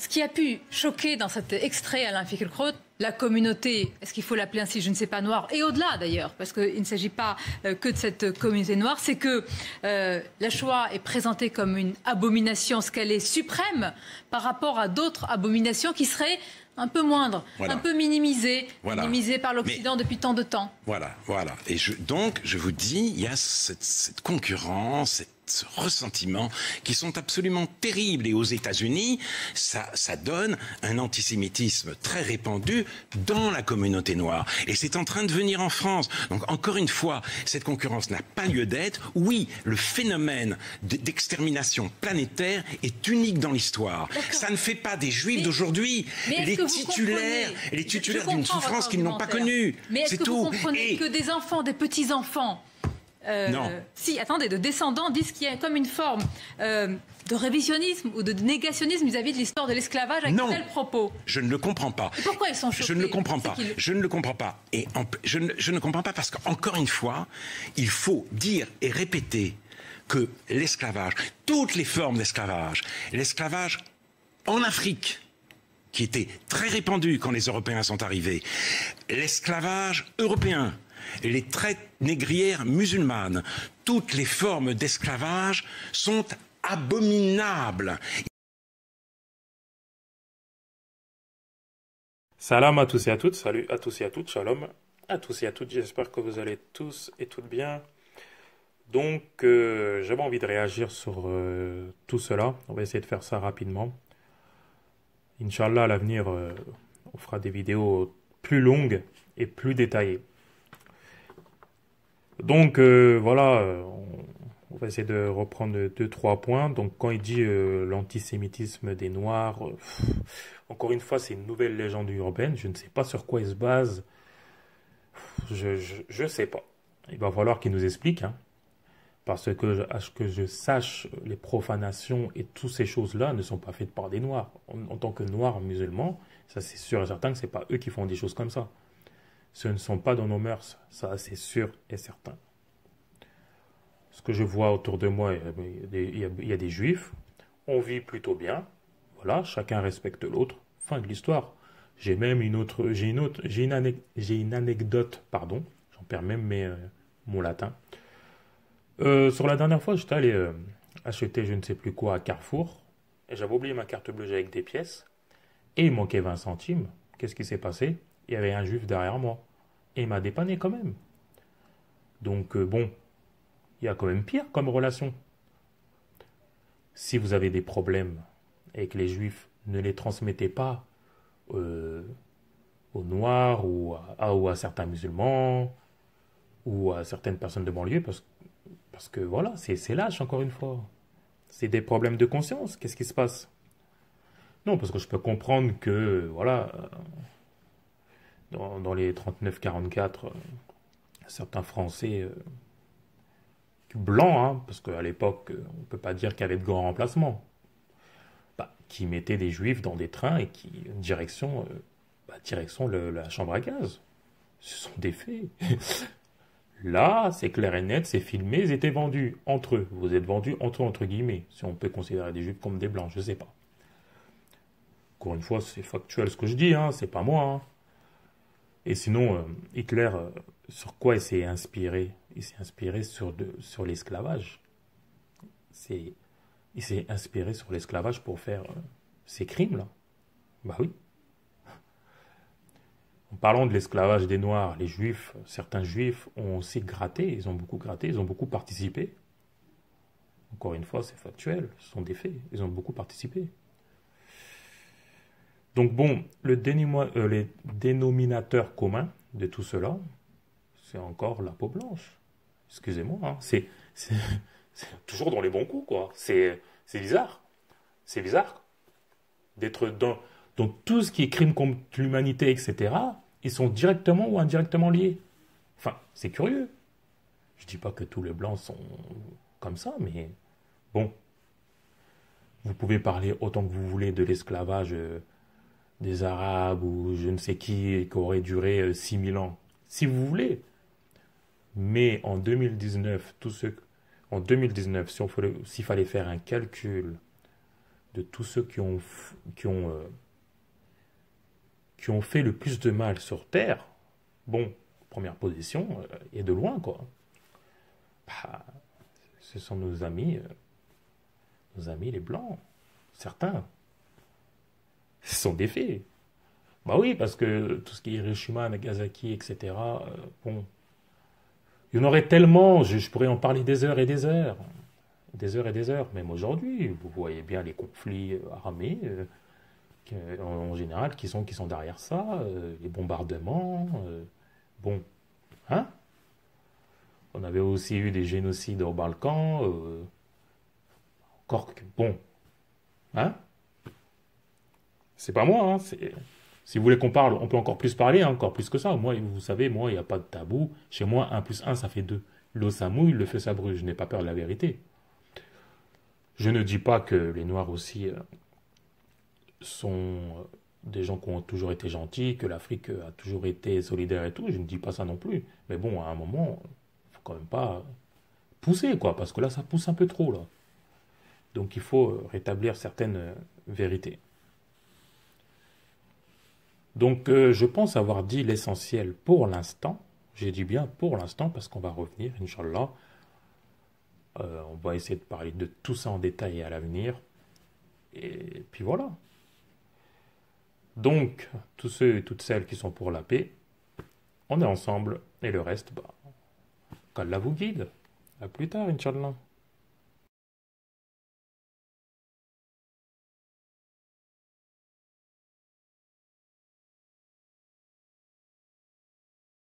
Ce qui a pu choquer dans cet extrait, Alain Finkielkraut, la communauté, est-ce qu'il faut l'appeler ainsi, je ne sais pas, noire, et au-delà d'ailleurs, parce qu'il ne s'agit pas que de cette communauté noire, c'est que la Shoah est présentée comme une abomination, ce qu'elle est suprême par rapport à d'autres abominations qui seraient un peu moindres, un peu minimisées, minimisées par l'Occident depuis tant de temps. Voilà. Et donc, je vous dis, il y a cette concurrence, ce ressentiment qui sont absolument terribles. Et aux États-Unis, ça donne un antisémitisme très répandu dans la communauté noire. Et c'est en train de venir en France. Donc, encore une fois, cette concurrence n'a pas lieu d'être. Oui, le phénomène d'extermination planétaire est unique dans l'histoire. Ça ne fait pas des Juifs d'aujourd'hui les titulaires d'une souffrance qu'ils n'ont pas connue. Mais est-ce que vous comprenez que des enfants, des petits-enfants, de descendants disent qu'il y a comme une forme de révisionnisme ou de négationnisme vis-à-vis de l'histoire de l'esclavage avec tel propos? Je ne le comprends pas. Et pourquoi ils sont choqués? Je ne le comprends pas. Je ne le comprends pas. Et je ne comprends pas parce qu'encore une fois, il faut dire et répéter que l'esclavage, toutes les formes d'esclavage, l'esclavage en Afrique, qui était très répandu quand les Européens sont arrivés, l'esclavage européen, les traites négrières musulmanes, toutes les formes d'esclavage sont abominables. Salam à tous et à toutes, salut à tous et à toutes, shalom à tous et à toutes, j'espère que vous allez tous et toutes bien. Donc, j'avais envie de réagir sur tout cela, on va essayer de faire ça rapidement. Inch'Allah, à l'avenir, on fera des vidéos plus longues et plus détaillées. Donc, voilà, on va essayer de reprendre 2-3 points. Donc, quand il dit l'antisémitisme des Noirs, encore une fois, c'est une nouvelle légende urbaine. Je ne sais pas sur quoi il se base. Je ne sais pas. Il va falloir qu'il nous explique, hein. Parce que, à ce que je sache, les profanations et toutes ces choses-là ne sont pas faites par des Noirs. En tant que Noirs musulmans, ça c'est sûr et certain que ce n'est pas eux qui font des choses comme ça. Ce ne sont pas dans nos mœurs, ça c'est sûr et certain. Ce que je vois autour de moi, il y a des Juifs, on vit plutôt bien, voilà, chacun respecte l'autre, fin de l'histoire. J'ai même j'ai une anecdote, pardon, j'en perds même mon latin. Sur la dernière fois, j'étais allé acheter je ne sais plus quoi à Carrefour, et j'avais oublié ma carte bleue avec des pièces, et il manquait 20 centimes. Qu'est-ce qui s'est passé? Il y avait un Juif derrière moi, et il m'a dépanné quand même. Donc bon, il y a quand même pire comme relation. Si vous avez des problèmes avec les Juifs, ne les transmettez pas aux Noirs ou à certains musulmans ou à certaines personnes de banlieue, parce que voilà, c'est lâche encore une fois. C'est des problèmes de conscience. Qu'est-ce qui se passe? Non, parce que je peux comprendre que, voilà, dans les 39-44, certains Français blancs, hein, parce qu'à l'époque, on ne peut pas dire qu'il y avait de grands remplacements, qui mettaient des Juifs dans des trains et qui, direction la chambre à gaz. Ce sont des faits. Là, c'est clair et net, c'est filmé, ils étaient vendus entre eux. Vous êtes vendus entre guillemets, si on peut considérer des Juifs comme des Blancs, je ne sais pas. Encore une fois, c'est factuel ce que je dis, hein, c'est pas moi. Hein. Et sinon, Hitler, sur quoi il s'est inspiré? Il s'est inspiré sur l'esclavage. Il s'est inspiré sur l'esclavage pour faire ces crimes-là. Bah oui. En parlant de l'esclavage des Noirs, les Juifs, certains Juifs ont aussi gratté, ils ont beaucoup participé. Encore une fois, c'est factuel, ce sont des faits, ils ont beaucoup participé. Donc bon, les dénominateurs communs de tout cela, c'est encore la peau blanche. Excusez-moi, hein, c'est toujours dans les bons coups, quoi. C'est bizarre. C'est bizarre d'être dans tout ce qui est crime contre l'humanité, etc., ils sont directement ou indirectement liés. Enfin, c'est curieux. Je ne dis pas que tous les Blancs sont comme ça, mais bon. Vous pouvez parler autant que vous voulez de l'esclavage des Arabes ou je ne sais qui aurait duré 6000 ans, si vous voulez. Mais en 2019, s'il fallait faire un calcul de tous ceux qui ont fait le plus de mal sur Terre, bon, première position, et de loin, quoi. Bah, ce sont nos amis les Blancs, certains. Ce sont des faits. Bah oui, parce que tout ce qui est Hiroshima, Nagasaki, etc., bon, il y en aurait tellement, je pourrais en parler des heures et des heures. Des heures et des heures. Même aujourd'hui, vous voyez bien les conflits armés, en général, qui sont derrière ça, les bombardements, bon, hein? On avait aussi eu des génocides au Balkan, encore que, bon, hein? C'est pas moi, hein, si vous voulez qu'on parle, on peut encore plus parler, hein, encore plus que ça. Moi, vous savez, moi, il n'y a pas de tabou. Chez moi, 1 + 1, ça fait 2. L'eau, ça mouille, le feu, ça brûle. Je n'ai pas peur de la vérité. Je ne dis pas que les Noirs aussi sont des gens qui ont toujours été gentils, que l'Afrique a toujours été solidaire et tout. Je ne dis pas ça non plus. Mais bon, à un moment, il ne faut quand même pas pousser, quoi, parce que là, ça pousse un peu trop, là. Donc, il faut rétablir certaines vérités. Donc, je pense avoir dit l'essentiel pour l'instant. J'ai dit bien pour l'instant parce qu'on va revenir, Inch'Allah. On va essayer de parler de tout ça en détail à l'avenir. Et puis voilà. Donc, tous ceux et toutes celles qui sont pour la paix, on est ensemble. Et le reste, bah, qu'Allah vous guide. À plus tard, Inch'Allah.